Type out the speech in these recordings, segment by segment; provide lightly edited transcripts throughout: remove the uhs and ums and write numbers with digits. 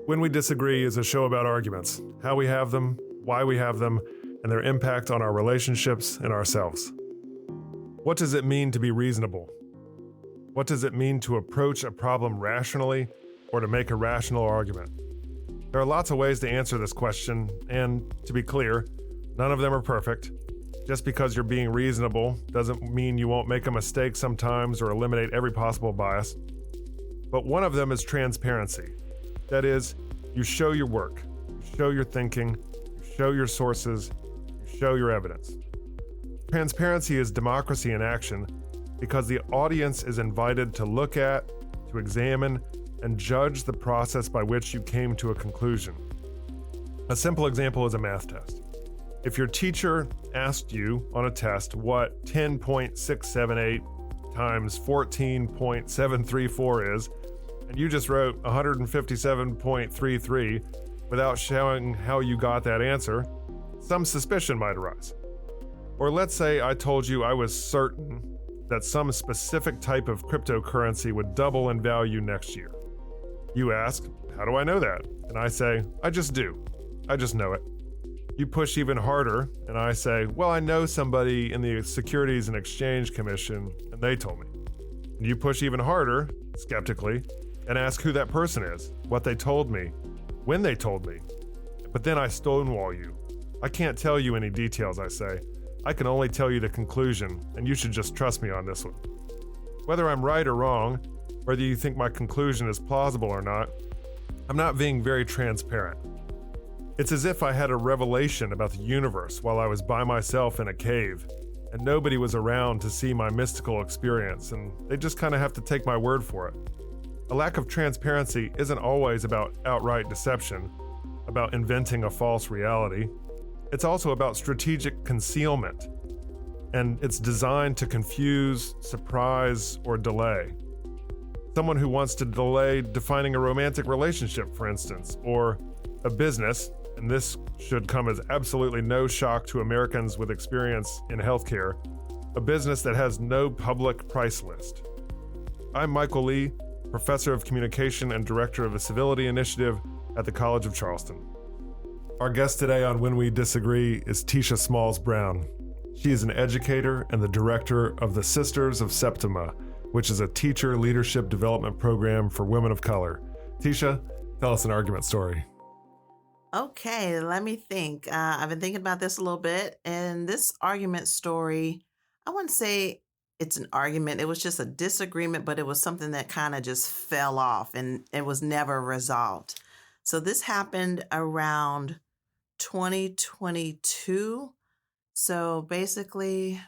When We Disagree is a show about arguments, how we have them, why we have them, and their impact on our relationships and ourselves. What does it mean to be reasonable? What does it mean to approach a problem rationally or to make a rational argument? There are lots of ways to answer this question, and to be clear, none of them are perfect. Just because you're being reasonable doesn't mean you won't make a mistake sometimes or eliminate every possible bias. But one of them is transparency. That is, you show your work, you show your thinking, you show your sources, you show your evidence. Transparency is democracy in action because the audience is invited to look at, to examine, and judge the process by which you came to a conclusion. A simple example is a math test. If your teacher asked you on a test what 10.678 times 14.734 is, and you just wrote 157.33 without showing how you got that answer, some suspicion might arise. Or let's say I told you I was certain that some specific type of cryptocurrency would double in value next year. You ask, how do I know that? And I say, I just do. I just know it. You push even harder, and I say, well, I know somebody in the Securities and Exchange Commission, and they told me. And you push even harder, skeptically, and ask who that person is, what they told me, when they told me. But then I stonewall you. I can't tell you any details, I say. I can only tell you the conclusion, and you should just trust me on this one. Whether I'm right or wrong, whether you think my conclusion is plausible or not, I'm not being very transparent. It's as if I had a revelation about the universe while I was by myself in a cave, and nobody was around to see my mystical experience, and they just kind of have to take my word for it. A lack of transparency isn't always about outright deception, about inventing a false reality. It's also about strategic concealment, and it's designed to confuse, surprise, or delay. Someone who wants to delay defining a romantic relationship, for instance, or a business, and this should come as absolutely no shock to Americans with experience in healthcare, a business that has no public price list. I'm Michael Lee, Professor of Communication and Director of the Civility Initiative at the College of Charleston. Our guest today on When We Disagree is Techa Smalls-Brown. She is an educator and the director of the Sisters of Septima, which is a teacher leadership development program for women of color. Techa, tell us an argument story. Okay, let me think. I've been thinking about this a little bit, and this argument story, I wouldn't say it's an argument. It was just a disagreement, but it was something that kind of just fell off and it was never resolved. So this happened around 2022. So basically,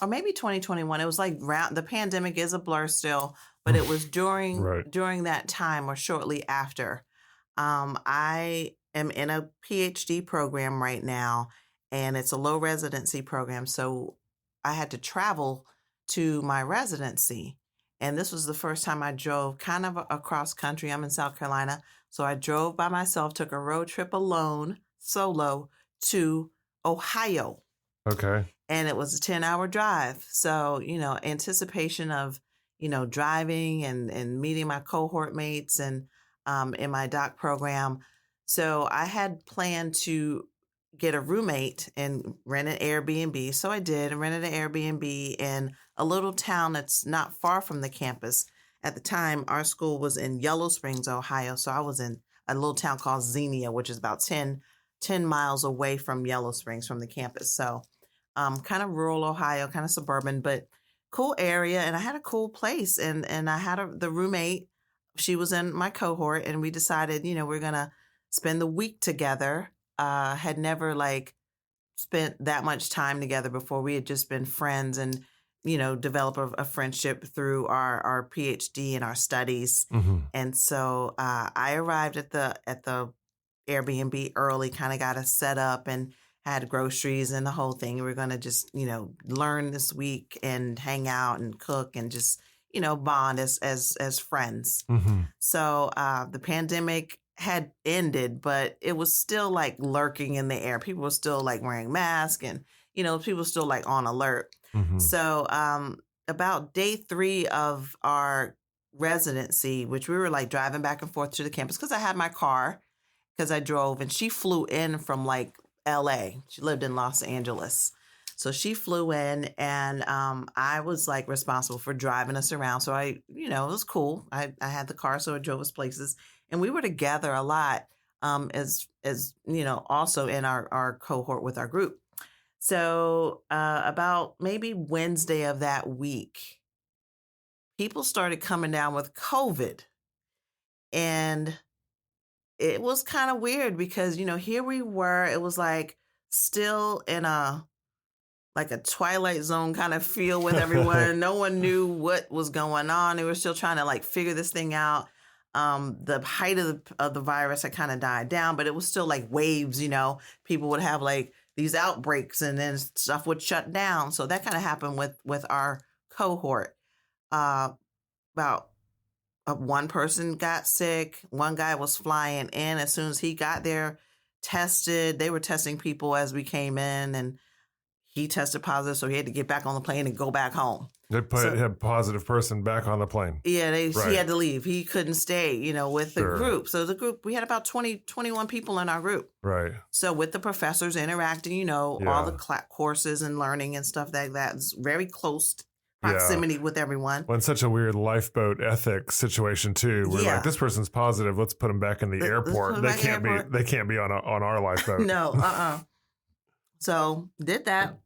or maybe 2021. It was like the pandemic is a blur still, but it was during that time or shortly after. I am in a Ph.D. program right now, and it's a low residency program. So I had to travel to my residency. And this was the first time I drove kind of across country. I'm in South Carolina. So I drove by myself, took a road trip alone, solo, to Ohio. Okay. And it was a 10-hour drive. So, anticipation of, driving and meeting my cohort mates and in my doc program. So I had planned to get a roommate and rent an Airbnb. So I did. I rented an Airbnb in a little town that's not far from the campus. At the time, our school was in Yellow Springs, Ohio. So I was in a little town called Xenia, which is about 10 miles away from Yellow Springs from the campus. So kind of rural Ohio, kind of suburban, but cool area. And I had a cool place. And I had the roommate. She was in my cohort, and we decided, we're going to spend the week together. Had never spent that much time together before. We had just been friends and, develop a friendship through our PhD and our studies. Mm-hmm. And so I arrived at the Airbnb early, kind of got us set up and had groceries and the whole thing. We were going to just, learn this week and hang out and cook and just, bond as friends. Mm-hmm. So the pandemic had ended, but it was still lurking in the air. People were still wearing masks and, people were still on alert. Mm-hmm. So about day 3 of our residency, which we were like driving back and forth to the campus because I had my car because I drove, and she flew in from like LA. She lived in Los Angeles. So she flew in, and I was like responsible for driving us around. So it was cool. I had the car, so I drove us places, and we were together a lot as also in our cohort with our group. So about maybe Wednesday of that week, people started coming down with COVID, and it was kind of weird because, here we were, it was like still in a Twilight Zone kind of feel with everyone. No one knew what was going on. They were still trying to like figure this thing out. The height of the virus had kind of died down, but it was still like waves, people would have like these outbreaks and then stuff would shut down. So that kind of happened with our cohort. About one person got sick. One guy was flying in. As soon as he got there, tested. They were testing people as we came in, and he tested positive, so he had to get back on the plane and go back home. They had a positive person back on the plane. Yeah, he had to leave. He couldn't stay, with the group. So the group, we had about 21 people in our group. Right. So with the professors interacting, all the courses and learning and stuff like that. It's very close proximity with everyone. Well, it's such a weird lifeboat ethics situation too. Where like, this person's positive, let's put them back in the airport. They can't be on our lifeboat. No, So did that.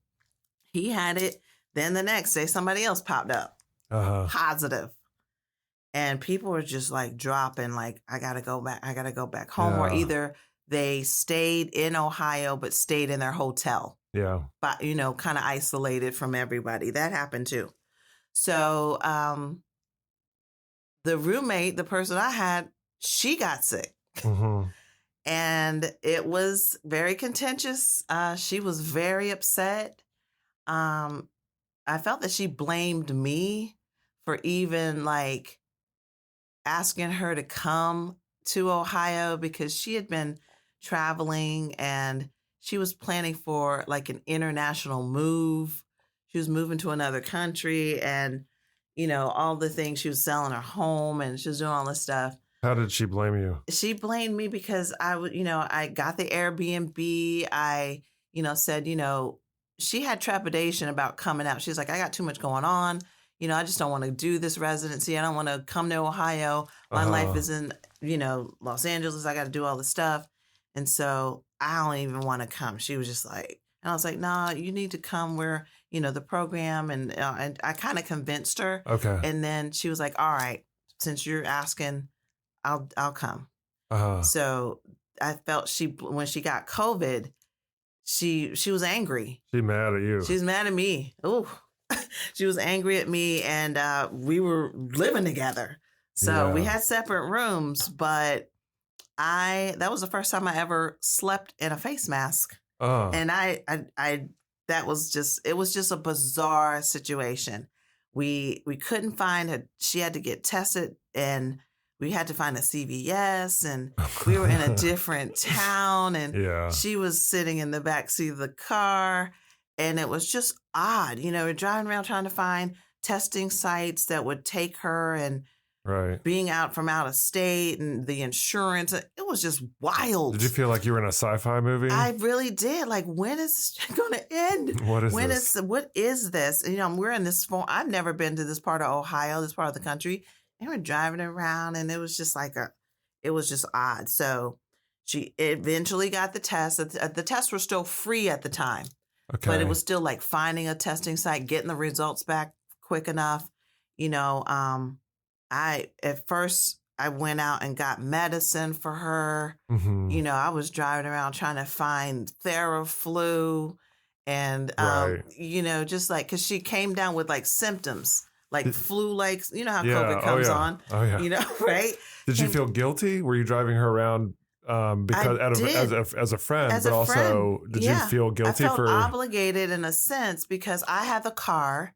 He had it. Then the next day, somebody else popped up, positive. And people were just like dropping, like, I got to go back home. Or either they stayed in Ohio, but stayed in their hotel. Yeah. But, kind of isolated from everybody. That happened too. So the roommate, the person I had, she got sick. Mm-hmm. And it was very contentious. She was very upset. I felt that she blamed me for even like asking her to come to Ohio because she had been traveling and she was planning for like an international move. She was moving to another country and, all the things. She was selling her home and she was doing all this stuff. How did she blame you? She blamed me because I got the Airbnb. I, said, she had trepidation about coming out. She's like, I got too much going on. I just don't want to do this residency. I don't want to come to Ohio. My life is in, Los Angeles. I got to do all this stuff. And so I don't even want to come. She was just like, and I was like, nah, you need to come where, the program. And I kind of convinced her. Okay. And then she was like, all right, since you're asking, I'll come. So I felt when she got COVID, she was angry. She mad at you. She's mad at me. Ooh, she was angry at me, and we were living together. So we had separate rooms, but that was the first time I ever slept in a face mask. And it was just a bizarre situation. We couldn't find her. She had to get tested, and we had to find a CVS, and we were in a different town, and she was sitting in the back seat of the car, and it was just odd. We're driving around trying to find testing sites that would take her, and being out of state, and the insurance. It was just wild. Did you feel like you were in a sci-fi movie? I really did. Like, when is it going to end? What is this? We're in this form. I've never been to this part of Ohio, this part of the country. And we're driving around, and it was just it was just odd. So she eventually got the test. The tests were still free at the time, but it was still like finding a testing site, getting the results back quick enough. At first I went out and got medicine for her. Mm-hmm. I was driving around trying to find Theraflu, and just like because she came down with like symptoms. Like flu, like, how COVID comes on, right? Did you feel guilty? Were you driving her around because as a friend, but also did you feel guilty? I felt obligated in a sense because I had the car.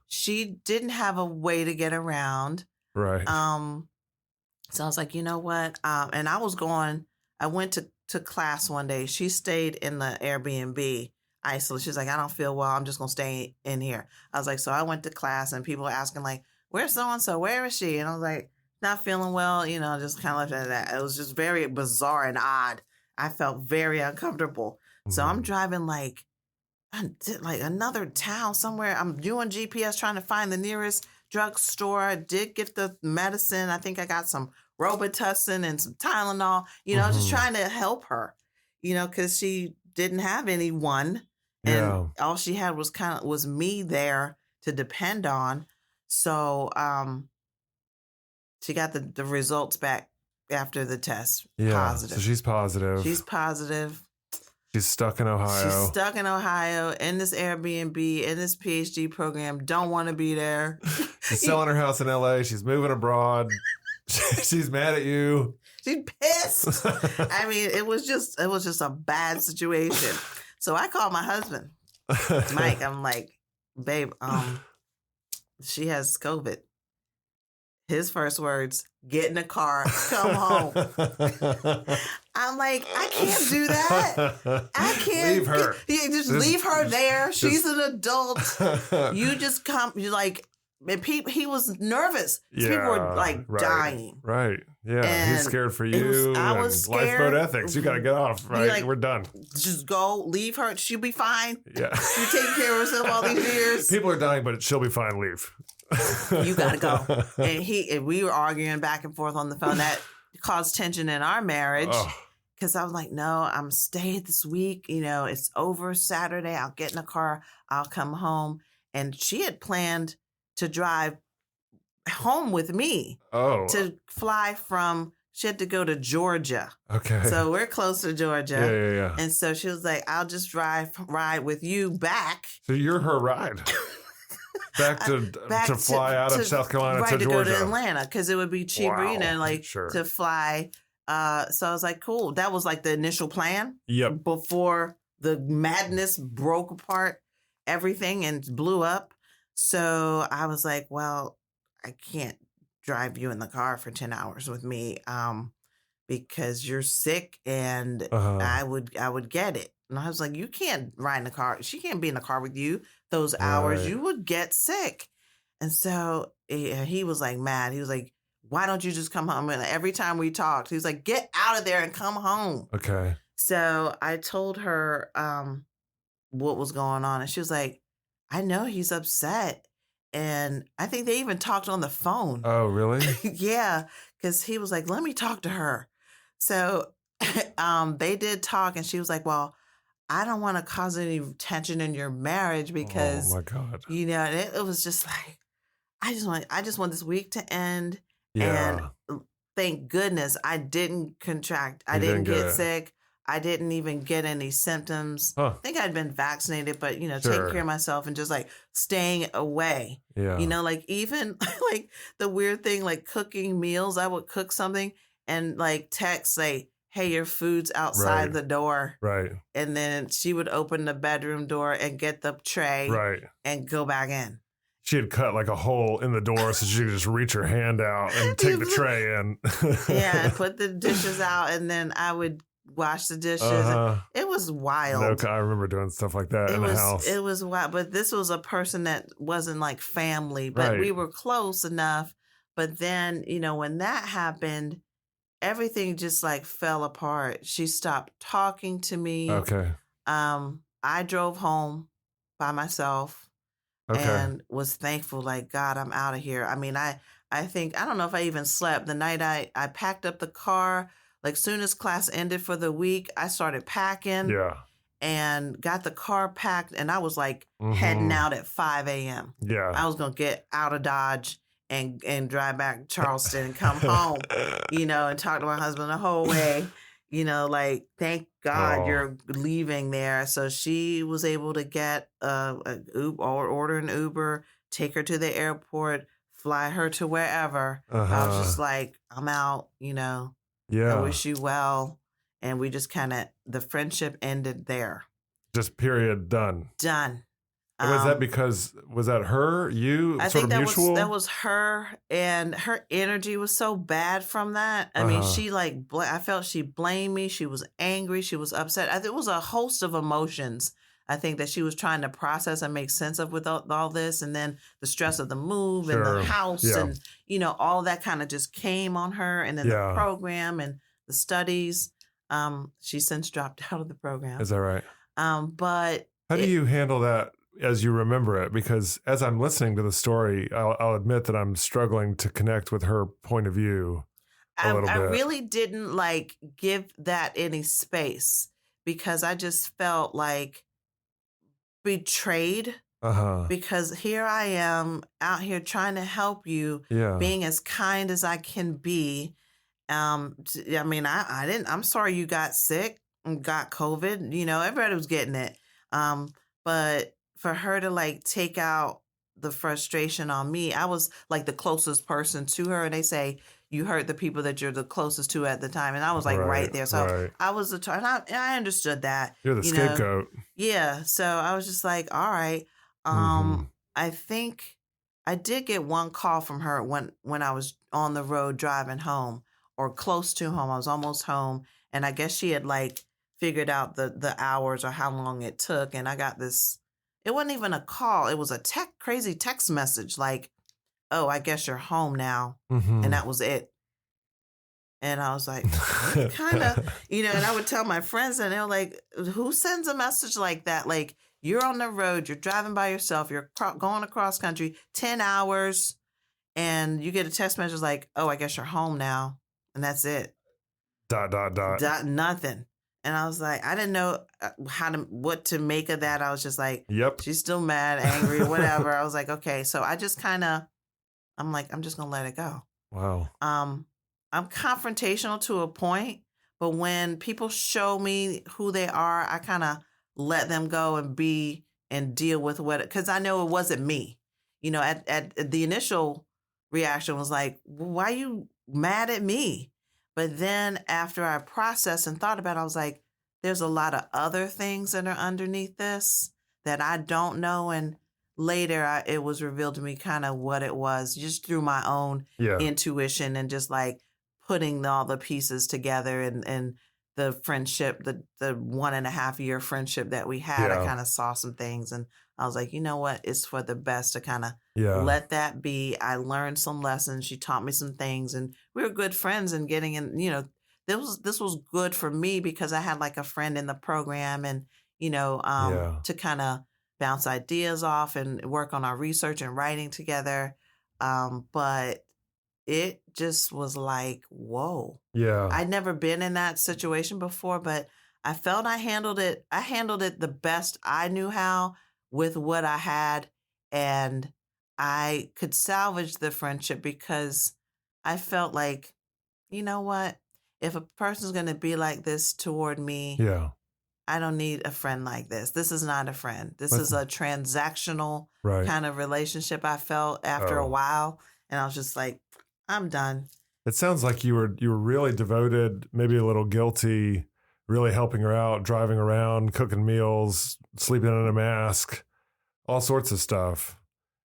She didn't have a way to get around. Right. So I was like, you know what? And I went to class one day. She stayed in the Airbnb. Isolated. She's like, I don't feel well. I'm just going to stay in here. I was like, so I went to class and people were asking like, where's so-and-so? Where is she? And I was like, not feeling well, just kind of left it at that. It was just very bizarre and odd. I felt very uncomfortable. So I'm driving like another town somewhere. I'm doing GPS trying to find the nearest drugstore. I did get the medicine. I think I got some Robitussin and some Tylenol, just trying to help her, because she didn't have anyone. And all she had was me there to depend on. So she got the results back after the test. Yeah. Positive. So she's positive. She's positive. She's stuck in Ohio. She's stuck in Ohio in this Airbnb, in this Ph.D. program. Don't want to be there. She's selling her house in LA. She's moving abroad. She's mad at you. She's pissed. I mean, it was just a bad situation. So I called my husband, Mike. I'm like, babe, she has COVID. His first words, get in the car, come home. I'm like, I can't do that. I can't. Leave her. Leave her there. She's an adult. You just come. You like, and he was nervous. Yeah, people were like dying. Right. Yeah. And he's scared for you. I was scared. Lifeboat ethics. You got to get off. Right. Like, we're done. Just go. Leave her. She'll be fine. Yeah. She taking care of herself all these years. People are dying, but she'll be fine. Leave. You gotta go. And we were arguing back and forth on the phone. That caused tension in our marriage. Because I was like, no, I'm staying this week. It's over Saturday. I'll get in the car. I'll come home. And she had planned to drive home with me. To fly from, she had to go to Georgia. Okay. So we're close to Georgia. Yeah. And so she was like, I'll just ride with you back. So you're her ride. Back to fly out of South Carolina to Georgia. To go to Atlanta because it would be cheaper, Wow. To fly. So I was like, cool. That was like the initial plan. Yep. Before the madness broke apart everything and blew up. So I was like, well, I can't drive you in the car for 10 hours with me because you're sick and I would get it. And I was like, you can't ride in the car. She can't be in the car with you those hours. Right. You would get sick. And so he was like mad. He was like, why don't you just come home? And every time we talked, he was like, get out of there and come home. Okay. So I told her what was going on. And she was like, I know he's upset. And I think they even talked on the phone. Oh, really? Yeah. Because he was like, let me talk to her. So they did talk. And she was like, well, I don't want to cause any tension in your marriage because, oh my God, it was just like, I just want this week to end. Yeah. And thank goodness I didn't contract. I didn't get sick. I didn't even get any symptoms. I think I'd been vaccinated, but, taking care of myself and just like staying away. Yeah. Like even like the weird thing, like cooking meals, I would cook something and like text say, hey, your food's outside the door. Right. And then she would open the bedroom door and get the tray and go back in. She had cut like a hole in the door so she could just reach her hand out and take the tray in. Yeah, and put the dishes out and then I would wash the dishes. It was wild. I remember doing stuff like that in the house. It was wild. But this was a person that wasn't like family, but we were close enough. But then, when that happened, everything just like fell apart. She stopped talking to me. Okay. I drove home by myself and was thankful, like, God, I'm out of here. I mean, I think, I don't know if I even slept. The night I packed up the car, like soon as class ended for the week, I started packing. Yeah. And got the car packed and I was like heading out at 5 a.m. Yeah. I was going to get out of Dodge and drive back to Charleston and come home, and talk to my husband the whole way, like, thank God you're leaving there. So she was able to get an Uber or order an Uber, take her to the airport, fly her to wherever. I was just like, I'm out, Yeah. I wish you well. And we just the friendship ended there. Just period, done. Done. Was that because, was that her, you, I sort think of mutual? that was her, and her energy was so bad from that. I mean, she I felt she blamed me. She was angry. She was upset. It was a host of emotions. I think that she was trying to process and make sense of with all this. And then the stress of the move and the house Yeah. and, all that kind of just came on her. And then the program and the studies. She's since dropped out of the program. Is that right? But how do you handle that as you remember it? Because as I'm listening to the story, I'll admit that I'm struggling to connect with her point of view a little bit. I really didn't give that any space because I just felt betrayed. Because here I am out here trying to help you, being as kind as I can be. I mean, I'm sorry you got sick and got COVID, everybody was getting it. But for her to take out the frustration on me, I was the closest person to her. And they say, you hurt the people that you're the closest to at the time. And I was right there. So I was and I understood that. You're the scapegoat. Yeah. So I was just all right. I think I did get one call from her when I was on the road driving home or close to home. I was almost home. And I guess she had figured out the hours or how long it took. And I got this, it wasn't even a call. It was a crazy text message oh, I guess you're home now. And that was it. And I was kind of, and I would tell my friends and they were who sends a message like that? You're on the road, you're driving by yourself, you're going across country, 10 hours, and you get a text message oh, I guess you're home now. And that's it. ... Nothing. And I was I didn't know what to make of that. I was just yep. She's still mad, angry, whatever. I was okay. So I just I'm just going to let it go. Wow. I'm confrontational to a point, but when people show me who they are, I kind of let them go and be and deal with because I know it wasn't me. At the initial reaction was why are you mad at me? But then after I processed and thought about it, I was there's a lot of other things that are underneath this that I don't know. And later it was revealed to me kind of what it was just through my own intuition and just putting all the pieces together and the friendship, the 1.5 year friendship that we had, I kind of saw some things and I was you know what? It's for the best to kind of let that be. I learned some lessons. She taught me some things and we were good friends and getting in, this was good for me because I had a friend in the program and, to kind of bounce ideas off and work on our research and writing together. But it just was whoa. Yeah. I'd never been in that situation before, but I felt I handled it the best I knew how with what I had. And I could salvage the friendship because I felt you know what? If a person's going to be like this toward me, I don't need a friend like this. This is not a friend. This is a transactional kind of relationship I felt after a while. And I was just I'm done. It sounds like you were really devoted, maybe a little guilty, really helping her out, driving around, cooking meals, sleeping in a mask, all sorts of stuff.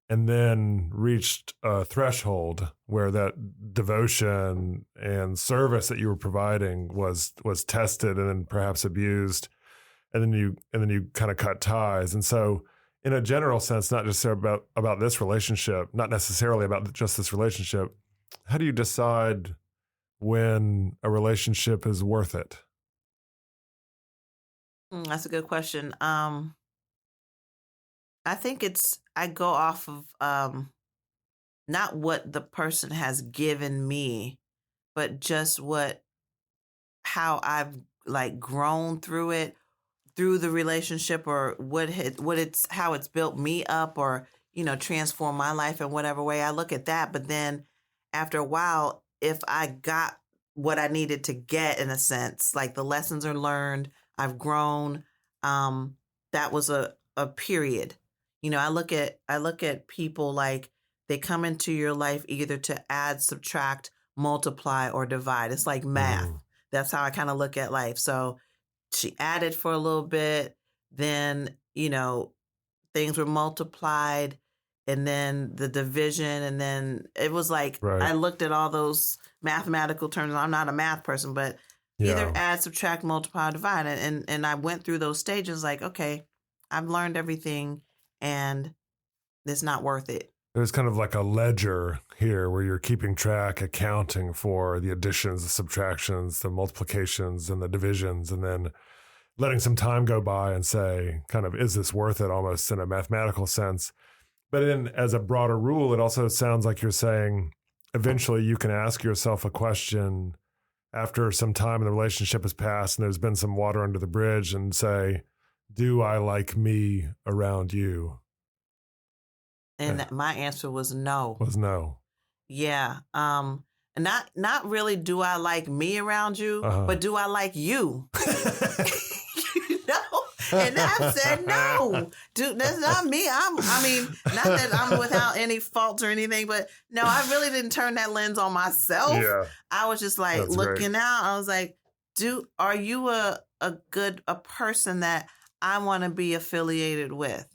And then reached a threshold where that devotion and service that you were providing was tested and then perhaps abused. And then you kind of cut ties. And so in a general sense, not just about this relationship, not necessarily about just this relationship, how do you decide when a relationship is worth it? That's a good question. I think I go off of not what the person has given me, but just how I've grown through it, through the relationship, or how it's built me up, or transformed my life in whatever way. I look at that, but then after a while, if I got what I needed to get, in a sense, the lessons are learned, I've grown. That was a period. I look at people they come into your life either to add, subtract, multiply, or divide. It's like math. That's how I kind of look at life. So she added for a little bit, then, things were multiplied, and then the division, and then it was I looked at all those mathematical terms. I'm not a math person, but either add, subtract, multiply, divide. And I went through those stages okay, I've learned everything and it's not worth it. There's kind of like a ledger here where you're keeping track, accounting for the additions, the subtractions, the multiplications, and the divisions, and then letting some time go by and say, kind of, is this worth it, almost in a mathematical sense? But as a broader rule, it also sounds like you're saying eventually you can ask yourself a question after some time in the relationship has passed and there's been some water under the bridge and say, do I like me around you? And my answer was no. Was no. Yeah. Not really do I like me around you, but do I like you? You know? And I said no. Dude, that's not me. I mean, not that I'm without any faults or anything, but no, I really didn't turn that lens on myself. Yeah. I was just like looking out. I was like, are you a person that I want to be affiliated with?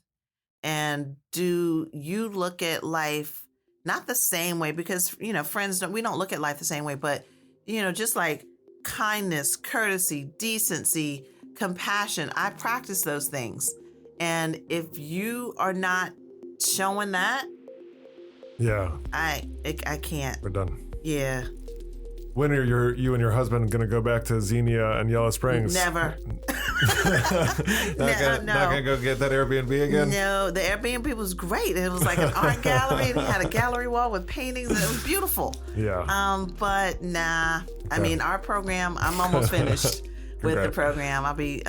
And do you look at life not the same way? Because, friends, we don't look at life the same way, but, just like kindness, courtesy, decency, compassion, I practice those things. And if you are not showing that, I can't. We're done. Yeah. When are you and your husband going to go back to Xenia and Yellow Springs? Never. Not gonna go get that Airbnb again? No, the Airbnb was great. It was like an art gallery. It had a gallery wall with paintings. And it was beautiful. Yeah. But nah. I mean, our program, I'm almost finished with the program. I'll be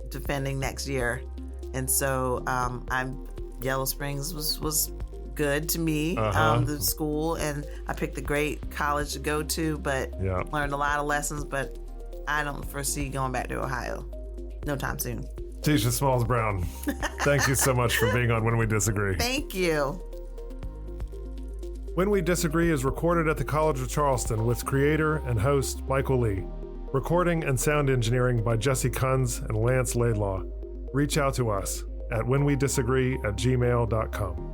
defending next year. And so Yellow Springs was good to me, the school, and I picked a great college to go to, but learned a lot of lessons, but I don't foresee going back to Ohio no time soon. Techa Smalls-Brown, thank you so much for being on When We Disagree. Thank you. When We Disagree is recorded at the College of Charleston with creator and host Michael Lee. Recording and sound engineering by Jesse Kunz and Lance Laidlaw. Reach out to us at whenwedisagree@gmail.com.